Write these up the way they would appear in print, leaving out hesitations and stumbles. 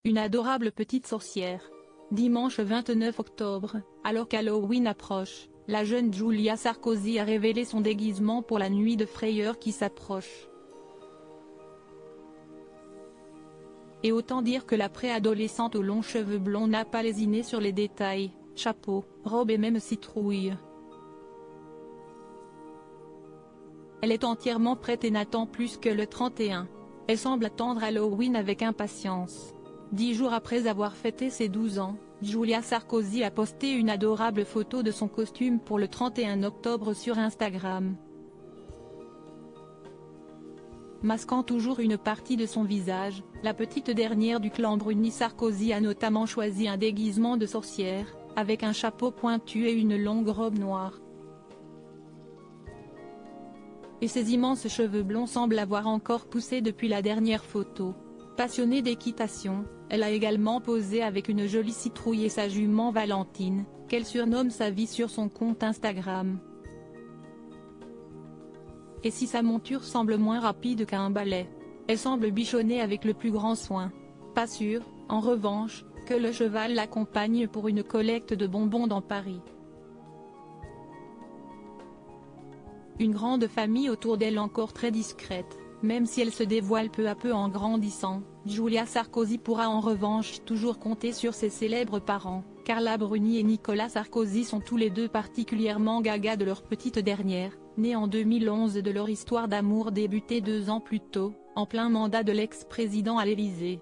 Une adorable petite sorcière. Dimanche 29 octobre, alors qu'Halloween approche, la jeune Julia Sarkozy a révélé son déguisement pour la nuit de frayeur qui s'approche. Et autant dire que la préadolescente aux longs cheveux blonds n'a pas lésiné sur les détails, chapeau, robe et même citrouille. Elle est entièrement prête et n'attend plus que le 31. Elle semble attendre Halloween avec impatience. 10 jours après avoir fêté ses 12 ans, Julia Sarkozy a posté une adorable photo de son costume pour le 31 octobre sur Instagram. Masquant toujours une partie de son visage, la petite dernière du clan Bruni Sarkozy a notamment choisi un déguisement de sorcière, avec un chapeau pointu et une longue robe noire. Et ses immenses cheveux blonds semblent avoir encore poussé depuis la dernière photo. Passionnée d'équitation, elle a également posé avec une jolie citrouille et sa jument Valentine, qu'elle surnomme sa vie sur son compte Instagram. Et si sa monture semble moins rapide qu'un balai, elle semble bichonner avec le plus grand soin. Pas sûr, en revanche, que le cheval l'accompagne pour une collecte de bonbons dans Paris. Une grande famille autour d'elle encore très discrète, même si elle se dévoile peu à peu en grandissant, Julia Sarkozy pourra en revanche toujours compter sur ses célèbres parents. Carla Bruni et Nicolas Sarkozy sont tous les deux particulièrement gaga de leur petite dernière, née en 2011 de leur histoire d'amour débutée 2 ans plus tôt, en plein mandat de l'ex-président à l'Élysée.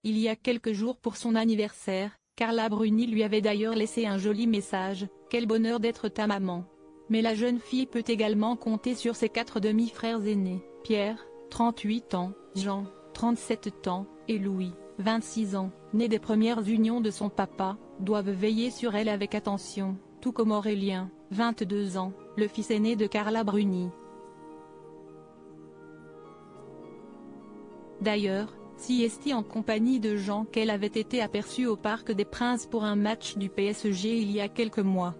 Il y a quelques jours pour son anniversaire, Carla Bruni lui avait d'ailleurs laissé un joli message, « Quel bonheur d'être ta maman ». Mais la jeune fille peut également compter sur ses 4 demi-frères aînés, Pierre, 38 ans, Jean, 37 ans, et Louis, 26 ans, nés des premières unions de son papa, doivent veiller sur elle avec attention, tout comme Aurélien, 22 ans, le fils aîné de Carla Bruni. D'ailleurs, si en compagnie de Jean qu'elle avait été aperçue au Parc des Princes pour un match du PSG il y a quelques mois.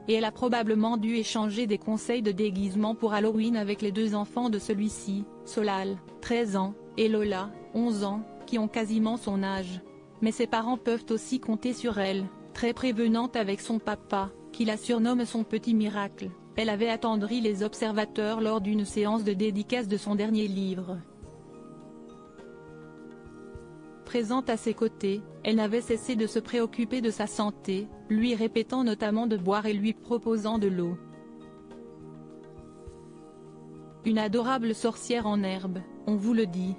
Et elle a probablement dû échanger des conseils de déguisement pour Halloween avec les 2 enfants de celui-ci, Solal, 13 ans, et Lola, 11 ans, qui ont quasiment son âge. Mais ses parents peuvent aussi compter sur elle, très prévenante avec son papa, qui la surnomme son petit miracle. Elle avait attendri les observateurs lors d'une séance de dédicace de son dernier livre. Présente à ses côtés, elle n'avait cessé de se préoccuper de sa santé, lui répétant notamment de boire et lui proposant de l'eau. Une adorable sorcière en herbe, on vous le dit.